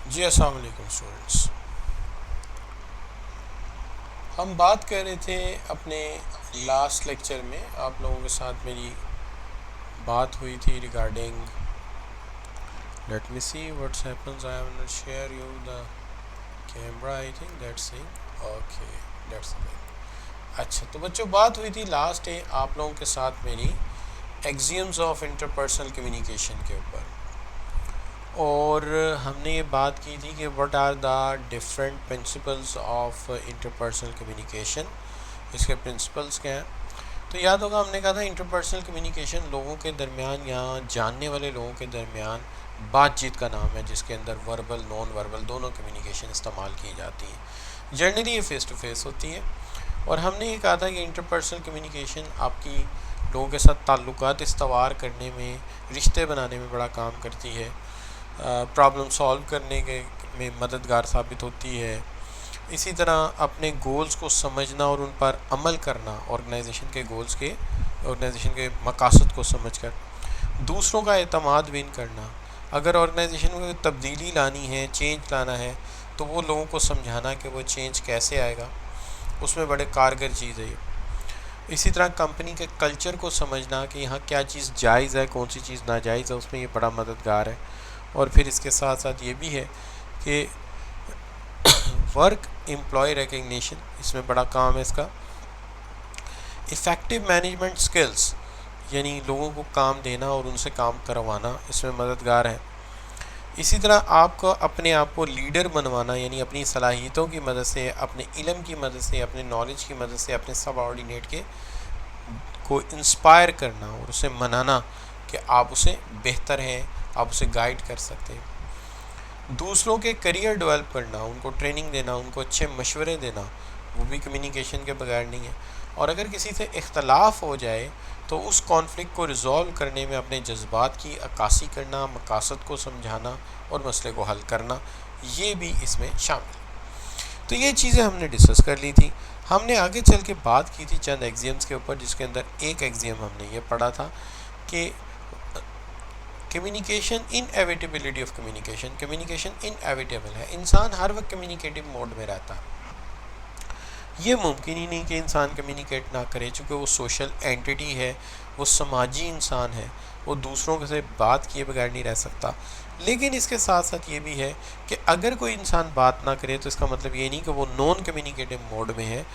जी अस्सलाम वालेकुम स्टूडेंट्स। हम बात कर रहे थे अपने लास्ट लेक्चर में, आप लोगों के साथ मेरी बात हुई थी regarding let me see what's happens I will share you the camera I think that's thing okay that's thing. अच्छा, तो बच्चों बात हुई थी लास्ट डे आप लोगों के साथ मेरी एक्सियम्स ऑफ इंटरपर्सनल कम्युनिकेशन के ऊपर, और हमने ये बात की थी कि what are the different principles of interpersonal communication, इसके प्रिंसिपल्स क्या हैं। तो याद होगा हमने कहा था इंटरपर्सनल कम्युनिकेशन लोगों के दरमियान या जानने वाले लोगों के दरमियान बातचीत का नाम है, जिसके अंदर वर्बल नॉन वर्बल दोनों कम्युनिकेशन इस्तेमाल की जाती है। जनरली ये फ़ेस टू फेस होती है, और हमने ये कहा था कि इंटरपर्सनल कम्युनिकेशन आपकी लोगों के साथ ताल्लुकात इस्तवार करने में, रिश्ते बनाने में बड़ा काम करती है, प्रॉब्लम सॉल्व करने के में मददगार साबित होती है। इसी तरह अपने गोल्स को समझना और उन पर अमल करना, ऑर्गेनाइजेशन के मकासद को समझकर दूसरों का एतमाद विन करना। अगर ऑर्गेनाइजेशन में तब्दीली लानी है, चेंज लाना है, तो वो लोगों को समझाना कि वो चेंज कैसे आएगा, उसमें बड़े कारगर चीज़ है ये। इसी तरह कंपनी के कल्चर को समझना कि यहाँ क्या चीज़ जायज़ है, कौन सी चीज़ नाजायज़ है, उसमें ये बड़ा मददगार है। और फिर इसके साथ साथ ये भी है कि वर्क एम्प्लॉय रिकग्निशन, इसमें बड़ा काम है इसका। इफ़ेक्टिव मैनेजमेंट स्किल्स, यानी लोगों को काम देना और उनसे काम करवाना, इसमें मददगार है। इसी तरह आपको अपने आप को लीडर बनवाना, यानी अपनी सलाहियतों की मदद से, अपने इल्म की मदद से, अपने नॉलेज की मदद से अपने सबऑर्डिनेट के को इंस्पायर करना और उसे मनाना कि आप उसे बेहतर हैं, आप उसे गाइड कर सकते हैं। दूसरों के करियर डेवलप करना, उनको ट्रेनिंग देना, उनको अच्छे मशवरे देना, वो भी कम्युनिकेशन के बगैर नहीं है। और अगर किसी से इख्तलाफ हो जाए तो उस कॉन्फ्लिक्ट को रिज़ॉल्व करने में अपने जज्बात की अक्कासी करना, मकासद को समझाना और मसले को हल करना, ये भी इसमें शामिल है। तो ये चीज़ें हमने डिस्कस कर ली थी। हमने आगे चल के बात की थी चंद एग्जाम्स के ऊपर, जिसके अंदर एक एग्जाम हमने ये पढ़ा था कि communication inevitability of communication, communication inevitable है, इंसान हर वक्त कम्युनिकेटिव मोड में रहता है। ये मुमकिन ही नहीं कि इंसान कम्युनिकेट ना करे, चूँकि वो सोशल एंटिटी है, वो समाजी इंसान है, वो दूसरों से बात किए बगैर नहीं रह सकता। लेकिन इसके साथ साथ ये भी है कि अगर कोई इंसान बात ना करे तो इसका मतलब ये नहीं कि वो नॉन कम्युनिकेटिव मोड में है,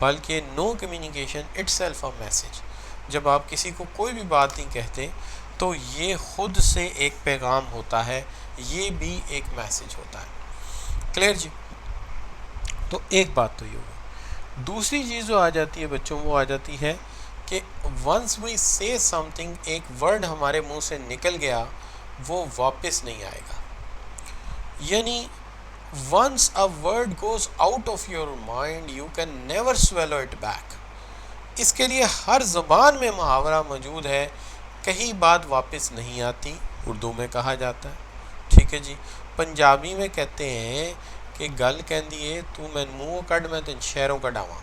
बल्कि no communication itself a message. जब आप किसी को कोई भी बात नहीं कहते तो ये खुद से एक पैगाम होता है, ये भी एक मैसेज होता है। क्लियर जी? तो एक बात तो ये होगी। दूसरी चीज़ जो आ जाती है बच्चों, वो आ जाती है कि वंस वी से समथिंग, एक वर्ड हमारे मुंह से निकल गया वो वापस नहीं आएगा। यानी once a word goes out of your mind you can never swallow it back. इसके लिए हर ज़बान में मुहावरा मौजूद है, कहीं बात वापस नहीं आती, उर्दू में कहा जाता है। ठीक है जी। पंजाबी में कहते हैं कि गल कहती है तू मैं मुँह कढ़ मैं तेन शहरों कढ़ावा।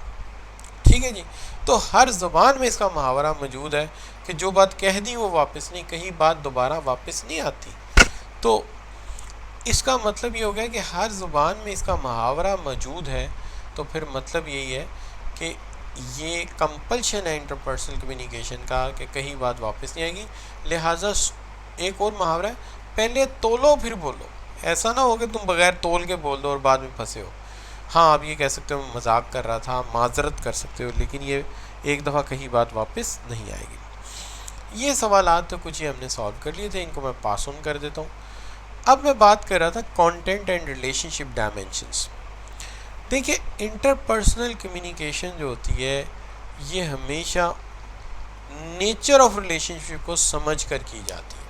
ठीक है जी। तो हर ज़बान में इसका मुहावरा मौजूद है कि जो बात कह दी वो वापस नहीं, कहीं बात दोबारा वापस नहीं आती। तो इसका मतलब ये हो गया कि हर ज़ुबान में इसका मुहावरा मौजूद है। तो फिर मतलब यही है कि ये कंपल्शन है इंटरपर्सनल कम्युनिकेशन का कि कहीं बात वापस नहीं आएगी। लिहाजा एक और मुहावरा है, पहले तोलो फिर बोलो। ऐसा ना हो कि तुम बगैर तोल के बोल दो और बाद में फंसे हो। हाँ, आप ये कह सकते हो मजाक कर रहा था, माजरत कर सकते हो, लेकिन ये एक दफ़ा कहीं बात वापस नहीं आएगी। ये सवालात तो कुछ ही हमने सॉल्व कर लिए थे, इनको मैं पास ऑन कर देता हूँ। अब मैं बात कर रहा था कंटेंट एंड रिलेशनशिप डायमेंशंस। देखिए, इंटरपर्सनल कम्युनिकेशन जो होती है ये हमेशा नेचर ऑफ रिलेशनशिप को समझ कर की जाती है।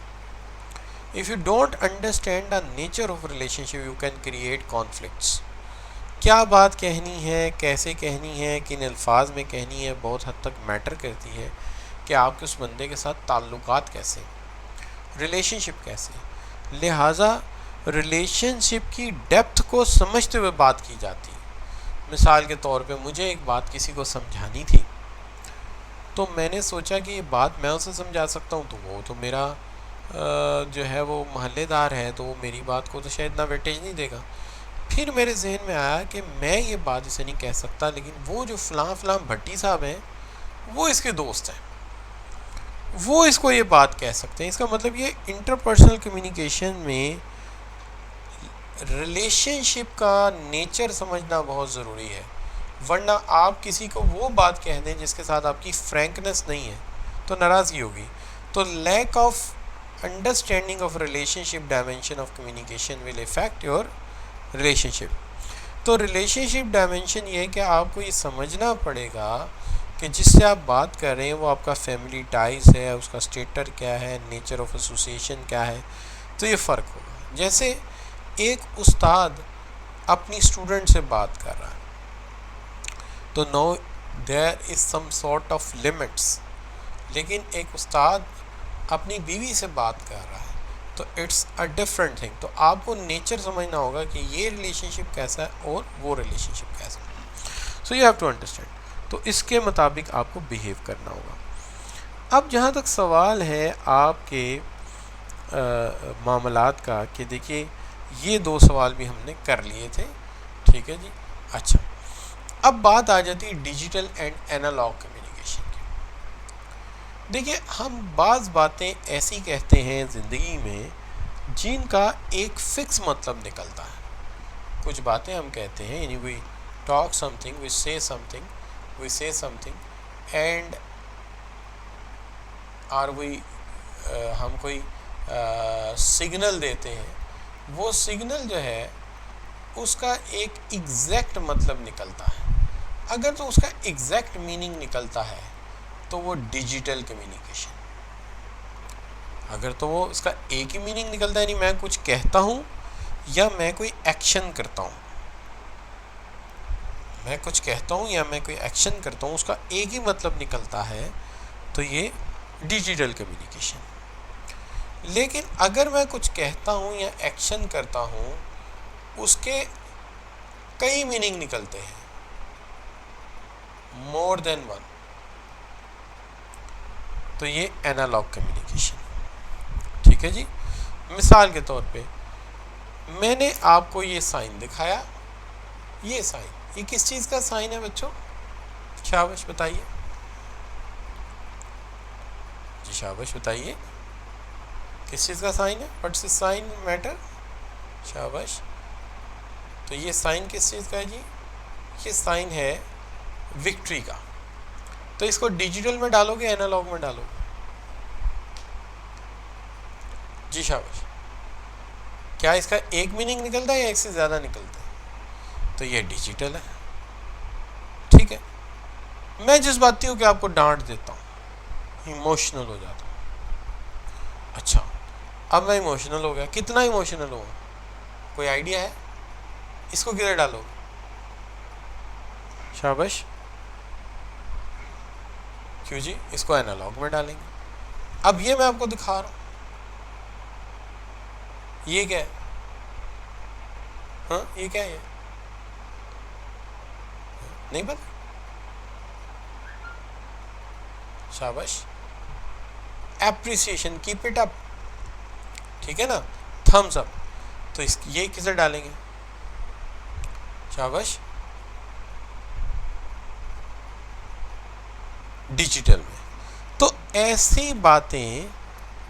If you don't understand the nature of relationship you can create conflicts. क्या बात कहनी है, कैसे कहनी है, किन अल्फाज में कहनी है, बहुत हद तक मैटर करती है कि आपके उस बंदे के साथ ताल्लुकात कैसे, रिलेशनशिप कैसे। लिहाजा रिलेशनशिप की डेप्थ को समझते हुए बात की जाती है। मिसाल के तौर पे मुझे एक बात किसी को समझानी थी, तो मैंने सोचा कि ये बात मैं उसे समझा सकता हूँ, तो वो तो मेरा जो है वो मोहल्लेदार है तो वो मेरी बात को तो शायद इतना वेटेज नहीं देगा। फिर मेरे जहन में आया कि मैं ये बात इसे नहीं कह सकता, लेकिन वो जो फ़लाँ भट्टी साहब हैं वो इसके दोस्त हैं, वो इसको ये बात कह सकते हैं। इसका मतलब ये इंटरपर्सनल कम्युनिकेशन में रिलेशनशिप का नेचर समझना बहुत ज़रूरी है, वरना आप किसी को वो बात कह दें जिसके साथ आपकी फ्रैंकनेस नहीं है तो नाराज़गी होगी। तो lack of understanding of relationship dimension of communication will effect your relationship. तो रिलेशनशिप डायमेंशन ये है कि आपको ये समझना पड़ेगा कि जिससे आप बात कर रहे हैं वो आपका फैमिली टाइज है, उसका स्टेटस क्या है, नेचर ऑफ एसोसिएशन क्या है, तो ये फ़र्क होगा। जैसे एक उस्ताद अपनी स्टूडेंट से बात कर रहा है तो no there is some sort of limits, लेकिन एक उस्ताद अपनी बीवी से बात कर रहा है तो इट्स अ डिफरेंट थिंग। तो आपको नेचर समझना होगा कि ये रिलेशनशिप कैसा है और वो रिलेशनशिप कैसा है। So you have to understand, तो इसके मुताबिक आपको बिहेव करना होगा। अब जहाँ तक सवाल है आपके मामलात का, कि देखिए ये 2 सवाल भी हमने कर लिए थे, ठीक है जी। अच्छा, अब बात आ जाती है डिजिटल एंड एनालॉग कम्युनिकेशन की। देखिए हम बाज़ बातें ऐसी कहते हैं ज़िंदगी में जिनका एक फ़िक्स मतलब निकलता है। कुछ बातें हम कहते हैं, यानी we talk something, we say something and are we हम कोई सिग्नल देते हैं, वो सिग्नल जो है उसका एक एग्जैक्ट मतलब निकलता है। अगर तो उसका एग्जैक्ट मीनिंग निकलता है तो वो डिजिटल कम्युनिकेशन। अगर तो वो उसका एक ही मीनिंग निकलता है, यानी मैं कुछ कहता हूँ या मैं कोई एक्शन करता हूँ, मैं कुछ कहता हूँ या मैं कोई एक्शन करता हूँ, उसका एक ही मतलब निकलता है, तो ये डिजिटल कम्युनिकेशन। लेकिन अगर मैं कुछ कहता हूँ या एक्शन करता हूँ, उसके कई मीनिंग निकलते हैं, मोर देन वन, तो ये एनालॉग कम्युनिकेशन, ठीक है जी। मिसाल के तौर पे मैंने आपको ये साइन दिखाया, ये साइन, ये किस चीज़ का साइन है बच्चों? शाबाश बताइए जी, शाबाश बताइए किस चीज़ का साइन है? What's this sign matter? शाबाश। तो ये साइन किस चीज़ का है जी? ये साइन है विक्ट्री का। तो इसको डिजिटल में डालोगे एनालॉग में डालोगे? जी शाबाश। क्या इसका एक मीनिंग निकलता है या एक से ज़्यादा निकलता है? तो ये डिजिटल है, ठीक है। मैं जिस बात कि आपको डांट देता हूँ, इमोशनल हो जाता हूँ। अच्छा, अब मैं इमोशनल हो गया, कितना इमोशनल हुआ कोई आइडिया है? इसको किधर डालोगे? शाबाश। क्यों जी? इसको एनालॉग में डालेंगे। अब ये मैं आपको दिखा रहा हूँ, ये क्या है? हाँ, ये क्या है? नहीं पता? शाबाश। एप्रिसिएशन, कीप इट अप, ठीक है ना, थम्स अप। तो ये किसे डालेंगे? शाबाश, डिजिटल में। तो ऐसी बातें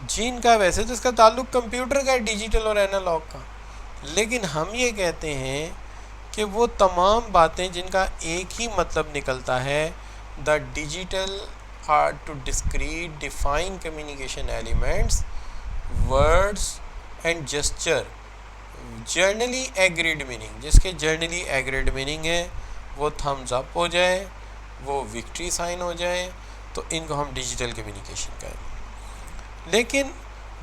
जिनका वैसे तो इसका ताल्लुक कंप्यूटर का है, डिजिटल और एनालॉग का, लेकिन हम ये कहते हैं कि वो तमाम बातें जिनका एक ही मतलब निकलता है, the digital are to discrete define communication elements, words and gesture generally agreed meaning, जिसके जर्नली एग्रीड मीनिंग है वो थम्स अप हो जाए, वो विक्ट्री साइन हो जाए, तो इनको हम डिजिटल कम्युनिकेशन कहें। लेकिन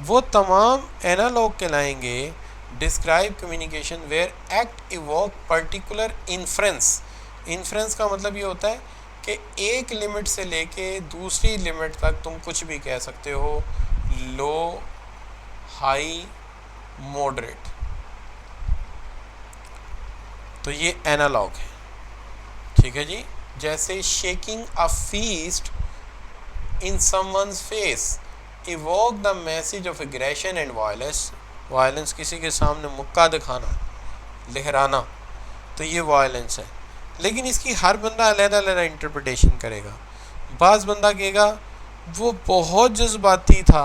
वो तमाम एनालॉग कहलाएंगे describe communication where act evoke particular inference. Inference का मतलब ये होता है कि एक लिमिट से लेके दूसरी लिमिट तक तुम कुछ भी कह सकते हो, लो, हाई, मॉडरेट, तो ये एनालॉग है, ठीक है जी। जैसे shaking a feast in someone's face, evoke the message of aggression and violence, violence किसी के सामने मुक्का दिखाना, लहराना, तो ये वायलेंस है। लेकिन इसकी हर बंदा अलग-अलग इंटरप्रिटेशन करेगा। बाज़ बंदा कहेगा वो बहुत जज्बाती था,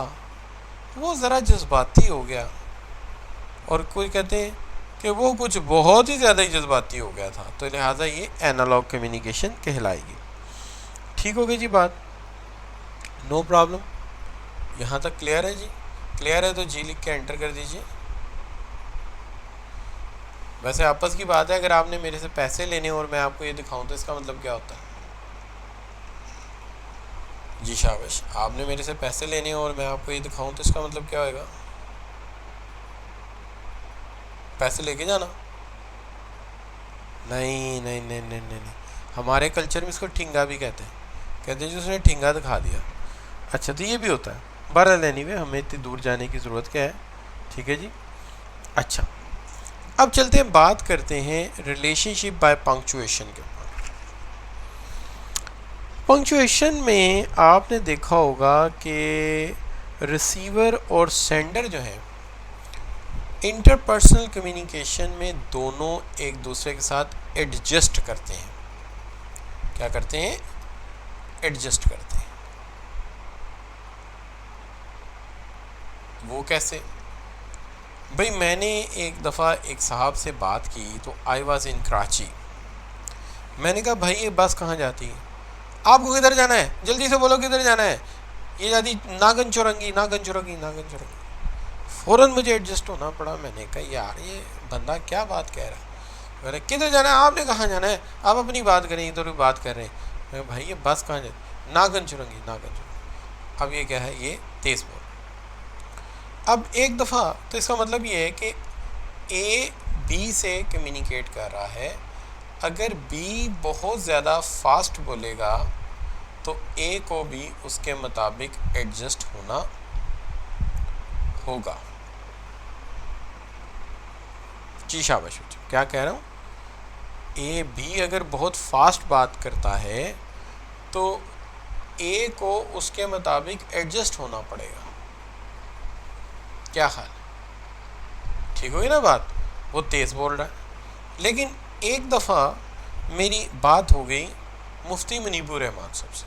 वो ज़रा जज्बाती हो गया, और कोई कहते हैं कि वो कुछ बहुत ही ज़्यादा ही जज्बाती हो गया था, तो लिहाजा ये एनालॉग कम्युनिकेशन कहलाएगी। ठीक हो गई जी बात, नो प्रॉब्लम, यहाँ तक क्लियर है जी? क्लियर है तो जी लिख के एंटर कर दीजिए। वैसे आपस की बात है, अगर आपने मेरे से पैसे लेने और मैं आपको ये दिखाऊं तो इसका मतलब क्या होता है? जी शाबाश, आपने मेरे से पैसे लेने और मैं आपको ये दिखाऊं तो इसका मतलब क्या होएगा? पैसे लेके जाना? नहीं नहीं नहीं नहीं नहीं, नहीं। हमारे कल्चर में इसको ठिंगा भी कहते हैं, कहते हैं जी उसने ठिंगा दिखा दिया। अच्छा, तो ये भी होता है। बहरहाल एनीवे, हमें इतनी दूर जाने की ज़रूरत क्या है? ठीक है जी। अच्छा, अब चलते हैं, बात करते हैं रिलेशनशिप बाय पंक्चुएशन के ऊपर। पंक्चुएशन में आपने देखा होगा कि रिसीवर और सेंडर जो है, इंटरपर्सनल कम्युनिकेशन में दोनों एक दूसरे के साथ एडजस्ट करते हैं। क्या करते हैं? एडजस्ट करते हैं। वो कैसे? भाई, मैंने एक दफ़ा एक साहब से बात की, तो आई वॉज इन कराची। मैंने कहा भाई ये बस कहाँ जाती है? आपको किधर जाना है? जल्दी से बोलो किधर जाना है? ये जाती नागन चौरंगी, नागन चौरंगी, नागन चौरंगी। फ़ौरन मुझे एडजस्ट होना पड़ा। मैंने कहा यार ये बंदा क्या बात कह रहा है। मैंने किधर जाना है? आपने कहाँ जाना है? आप अपनी बात करें, इधर बात कर रहे हैं। मैं भाई ये बस कहाँ जाती? नागन चौरंगी, नागन चौरंगी। अब ये क्या है? ये तेज़ बोल। अब एक दफ़ा, तो इसका मतलब ये है कि ए बी से कम्युनिकेट कर रहा है। अगर बी बहुत ज़्यादा फास्ट बोलेगा तो ए को भी उसके मुताबिक एडजस्ट होना होगा। जी शाबाश बच्चों, क्या कह रहा हूँ? ए बी अगर बहुत फास्ट बात करता है तो ए को उसके मुताबिक एडजस्ट होना पड़ेगा। क्या हाल? ठीक होगी ना बात? वो तेज़ बोल रहा है। लेकिन एक दफ़ा मेरी बात हो गई मुफ्ती मुनीबुर रहमान साहब से।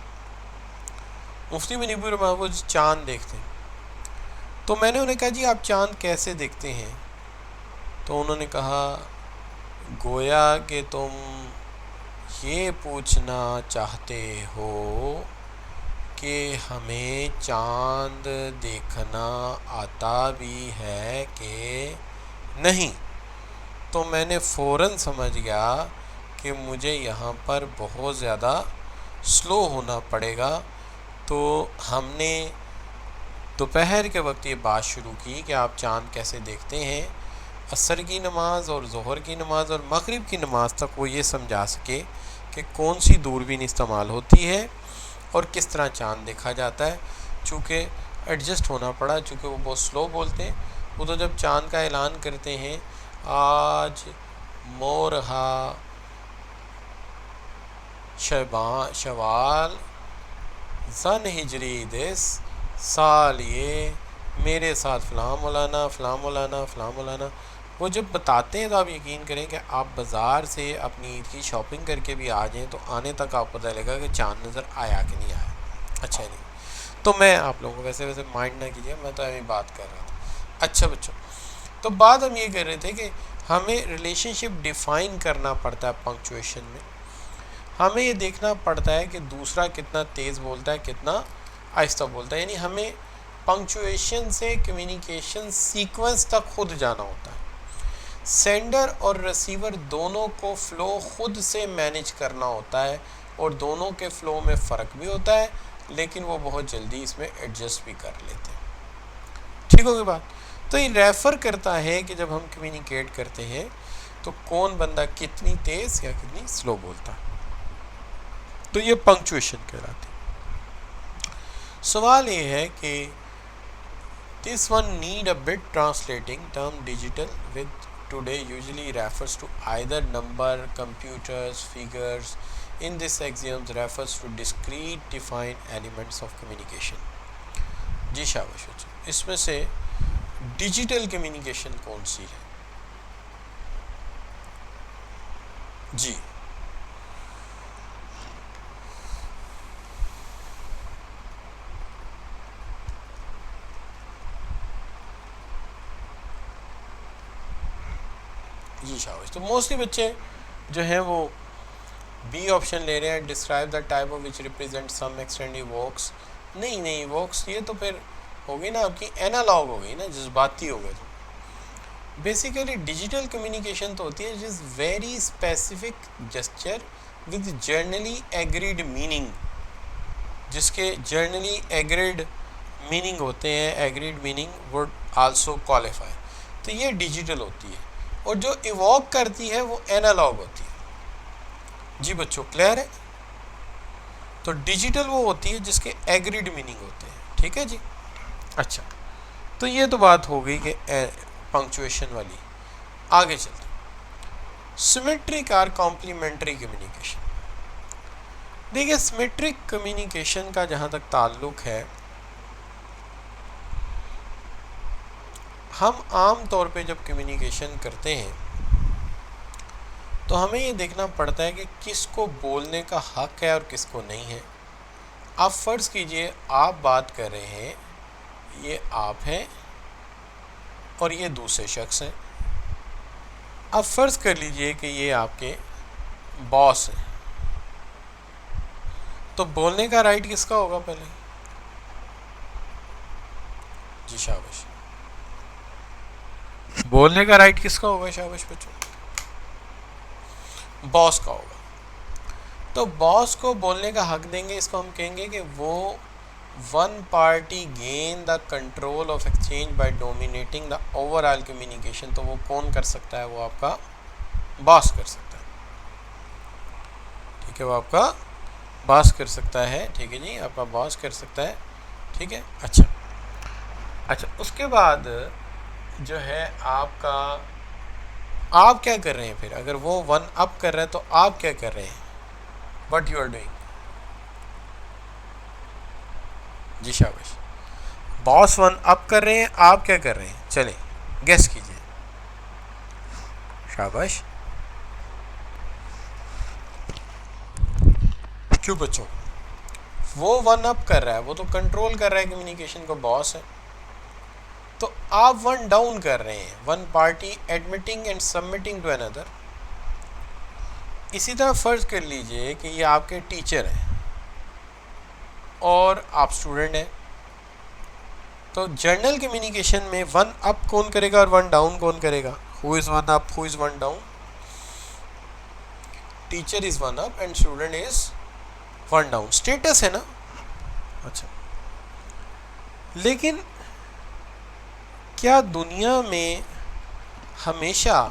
मुफ्ती मुनीबुर रहमान वो चाँद देखते हैं, तो मैंने उन्हें कहा जी आप चाँद कैसे देखते हैं? तो उन्होंने कहा गोया कि तुम ये पूछना चाहते हो कि हमें चाँद देखना आता भी है कि नहीं। तो मैंने फ़ौरन समझ गया कि मुझे यहाँ पर बहुत ज़्यादा स्लो होना पड़ेगा। तो हमने दोपहर के वक्त ये बात शुरू की कि आप चाँद कैसे देखते हैं। असर की नमाज़ और ज़ोहर की नमाज़ और मगरिब की नमाज़ तक वो ये समझा सके कि कौन सी दूरबीन इस्तेमाल होती है और किस तरह चाँद देखा जाता है। चूँकि एडजस्ट होना पड़ा, चूँकि वो बहुत स्लो बोलते हैं। वो तो जब चाँद का ऐलान करते हैं आज मोरहा शवाल ज़न हिजरी दिस साल, ये मेरे साथ फ़लाँ मौलाना, फ़लाँ मौलाना, फ़लाँ मौलाना, वो जब बताते हैं तो आप यकीन करें कि आप बाज़ार से अपनी ईद की शॉपिंग करके भी आ जाएँ तो आने तक आपको पता लगेगा कि चाँद नज़र आया कि नहीं आया। अच्छा नहीं, तो मैं आप लोगों को वैसे माइंड ना कीजिए, मैं तो अभी बात कर रहा था। अच्छा बच्चों, तो बात हम ये कर रहे थे कि हमें रिलेशनशिप डिफ़ाइन करना पड़ता है पंक्चुएशन में। हमें ये देखना पड़ता है कि दूसरा कितना तेज़ बोलता है, कितना आहिस्ता बोलता है। यानी हमें पंक्चुएशन से कम्युनिकेशन सीक्वेंस तक खुद जाना होता है। सेंडर और रिसीवर दोनों को फ़्लो खुद से मैनेज करना होता है और दोनों के फ़्लो में फ़र्क भी होता है, लेकिन वो बहुत जल्दी इसमें एडजस्ट भी कर लेते हैं। ठीक होगी बात? तो ये रेफ़र करता है कि जब हम कम्युनिकेट करते हैं तो कौन बंदा कितनी तेज़ या कितनी स्लो बोलता है। तो ये पंक्चुएशन कहलाती है। सवाल ये है कि this one need a bit translating term digital with today usually refers to either number, computers, figures. In this axiom refers to discrete defined elements of communication. जी शाबाश बच्चों। इसमें से डिजिटल कम्युनिकेशन कौन सी है? जी जी शाबाश। तो मोस्टली बच्चे जो हैं वो बी ऑप्शन ले रहे हैं, describe the type of which represent some extend evokes. नहीं नहीं, इवोक्स ये तो फिर हो गई ना आपकी एनालॉग हो गई ना, जज्बाती हो गए। तो बेसिकली डिजिटल कम्युनिकेशन तो होती है जिस very specific gesture with generally agreed meaning, जिसके जर्नली एग्रीड मीनिंग होते हैं, agreed meaning would also qualify. तो ये डिजिटल होती है, और जो इवॉक करती है वो एनालॉग होती है। जी बच्चों क्लियर है? तो डिजिटल वो होती है जिसके एग्रीड मीनिंग होते हैं, ठीक है जी। अच्छा, तो ये तो बात हो गई कि पंक्चुएशन वाली। आगे चलते, सिमेट्रिक और कॉम्प्लीमेंट्री कम्युनिकेशन। देखिए सिमेट्रिक कम्युनिकेशन का जहाँ तक ताल्लुक है, हम आम तौर पे जब कम्युनिकेशन करते हैं तो हमें ये देखना पड़ता है कि किसको बोलने का हक है और किसको नहीं है। आप फ़र्ज़ कीजिए आप बात कर रहे हैं, ये आप हैं और ये दूसरे शख्स हैं। अब फ़र्ज़ कर लीजिए कि ये आपके बॉस हैं, तो बोलने का राइट किसका होगा पहले? जी शाबाश। बोलने का राइट किसका होगा? शाबाश बच्चों, बॉस का होगा। तो बॉस को बोलने का हक देंगे, इसको हम कहेंगे कि वो one party gain the control of exchange bye dominating the overall communication. तो वो कौन कर सकता है? वो आपका बॉस कर सकता है, ठीक है, वो आपका बॉस कर सकता है, ठीक है जी, आपका बॉस कर सकता है, ठीक है। अच्छा अच्छा, उसके बाद जो है आपका, आप क्या कर रहे हैं फिर? अगर वो वन अप कर रहा है तो आप क्या कर रहे हैं? What you are doing? जी शाबाश। बॉस वन अप कर रहे हैं, आप क्या कर रहे हैं? चले गेस कीजिए। शाबाश। क्यों बच्चों? वो वन अप कर रहा है, वो तो कंट्रोल कर रहा है कम्युनिकेशन को, बॉस है। तो आप वन डाउन कर रहे हैं, one party admitting and submitting to another. इसी तरह फर्ज कर लीजिए कि ये आपके टीचर हैं और आप स्टूडेंट हैं। तो जर्नल कम्युनिकेशन में वन अप कौन करेगा और वन डाउन कौन करेगा? Who is one up, who is one down? Teacher is one up and student is one down, status है ना। अच्छा, लेकिन क्या दुनिया में हमेशा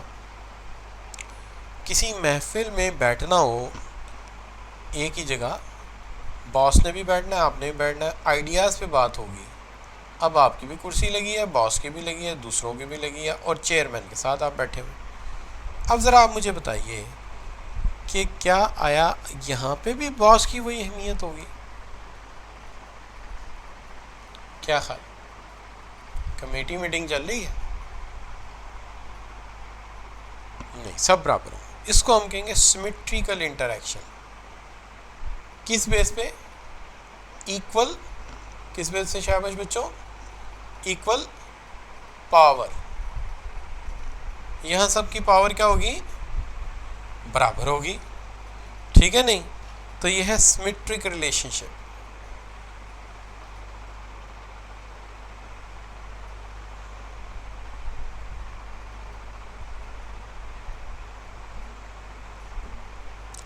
किसी महफिल में बैठना हो एक ही जगह, बॉस ने भी बैठना है, आपने भी बैठना है, आइडियाज़ पे बात होगी। अब आपकी भी कुर्सी लगी है, बॉस की भी लगी है, दूसरों की भी लगी है, और चेयरमैन के साथ आप बैठे हुए। अब ज़रा आप मुझे बताइए कि क्या आया यहाँ पे भी बॉस की वही अहमियत होगी? क्या ख्याल? कमेटी मीटिंग चल रही है? नहीं, सब बराबर हो। इसको हम कहेंगे सिमेट्रिकल इंटरैक्शन। किस बेस पे? इक्वल। किस बेस से शाबाश बच्चों? Equal power. यहाँ सबकी पावर क्या होगी? बराबर होगी, ठीक है नहीं? तो यह है सिमेट्रिक रिलेशनशिप।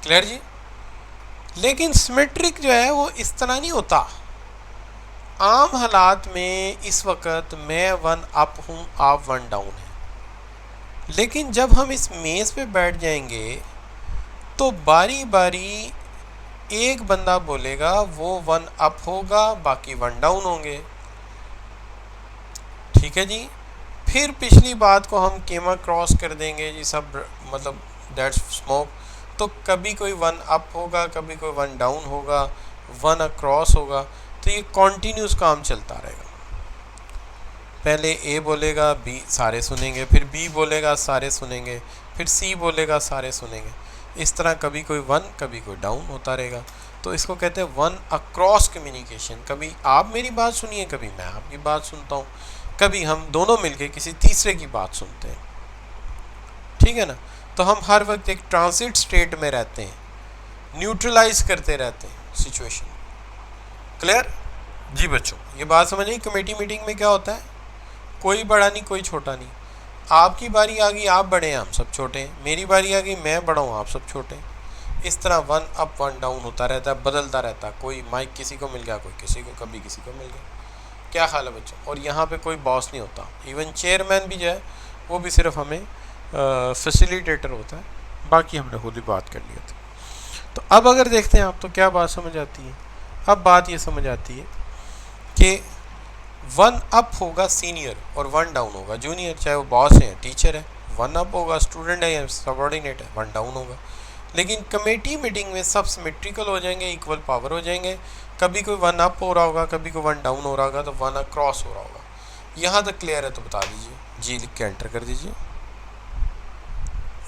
क्लियर जी? लेकिन सिमेट्रिक जो है वो इस तरह नहीं होता। आम हालात में इस वक्त मैं वन अप हूँ, आप वन डाउन हैं, लेकिन जब हम इस मेज़ पे बैठ जाएंगे तो बारी बारी एक बंदा बोलेगा, वो वन अप होगा, बाकी वन डाउन होंगे, ठीक है जी। फिर पिछली बात को हम केमा क्रॉस कर देंगे जी, सब मतलब दैट्स स्मोक। तो कभी कोई वन अप होगा, कभी कोई वन डाउन होगा, वन अक्रॉस होगा, तो ये कॉन्टीन्यूस काम चलता रहेगा। पहले ए बोलेगा, बी सारे सुनेंगे, फिर बी बोलेगा सारे सुनेंगे, फिर सी बोलेगा सारे सुनेंगे। इस तरह कभी कोई वन कभी कोई डाउन होता रहेगा। तो इसको कहते हैं वन अक्रॉस कम्युनिकेशन। कभी आप मेरी बात सुनिए, कभी मैं आपकी बात सुनता हूँ, कभी हम दोनों मिलके किसी तीसरे की बात सुनते हैं, ठीक है ना। तो हम हर वक्त एक ट्रांजिट स्टेट में रहते हैं, न्यूट्रलाइज करते रहते हैं सिचुएशन। क्लियर जी बच्चों, ये बात समझ आई। कमेटी मीटिंग में क्या होता है, कोई बड़ा नहीं कोई छोटा नहीं, आपकी बारी आ गई आप बड़े हैं हम सब छोटे हैं, मेरी बारी आ गई मैं बड़ा हूँ आप सब छोटे हैं। इस तरह वन अप वन डाउन होता रहता है, बदलता रहता है। कोई माइक किसी को मिल गया, कोई किसी को, कभी किसी को मिल गया। क्या हाल है बच्चों। और यहाँ पे कोई बॉस नहीं होता, इवन चेयरमैन भी जो है वो भी सिर्फ हमें फैसिलिटेटर होता है, बाकी हमने खुद ही बात कर लिया था। तो अब अगर देखते हैं आप तो क्या बात समझ आती है। अब बात ये समझ आती है कि वन अप होगा सीनियर और वन डाउन होगा जूनियर, चाहे वो बॉस है टीचर है। वन अप होगा स्टूडेंट है या सबऑर्डिनेट है, वन डाउन होगा। लेकिन कमेटी मीटिंग में सब सिमेट्रिकल हो जाएंगे, इक्वल पावर हो जाएंगे। कभी कोई वन अप हो रहा होगा, कभी कोई वन डाउन हो रहा होगा, तो वन अक्रॉस हो रहा होगा। यहाँ तक क्लियर है तो बता दीजिए, जी लिख के एंटर कर दीजिए।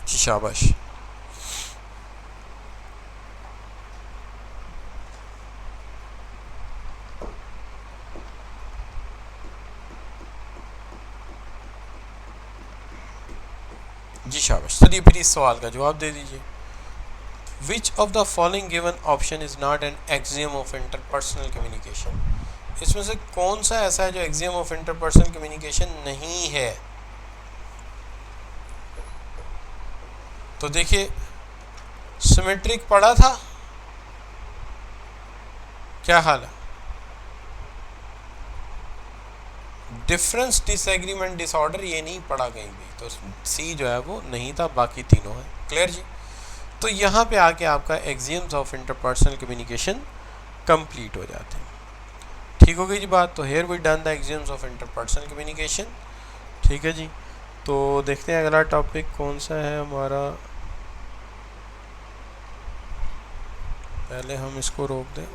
जी शाबाश। जी शाबाश। चलिए फिर इस सवाल का जवाब दे दीजिए। Which of the following given option is not an axiom of interpersonal communication. इसमें से कौन सा ऐसा है जो एक्सियम ऑफ इंटरपर्सनल कम्युनिकेशन नहीं है। तो देखिए सिमेट्रिक पढ़ा था, क्या हाल है। डिफरेंस डिसएग्रीमेंट डिसऑर्डर ये नहीं पढ़ा कहीं भी, तो सी जो है वो नहीं था, बाकी तीनों है। क्लियर जी। तो यहाँ पे आके आपका axioms of interpersonal communication complete हो जाते हैं। ठीक हो गई जी बात। तो here we done the axioms of interpersonal communication. ठीक है जी। तो देखते हैं अगला टॉपिक कौन सा है हमारा। पहले हम इसको रोक दें।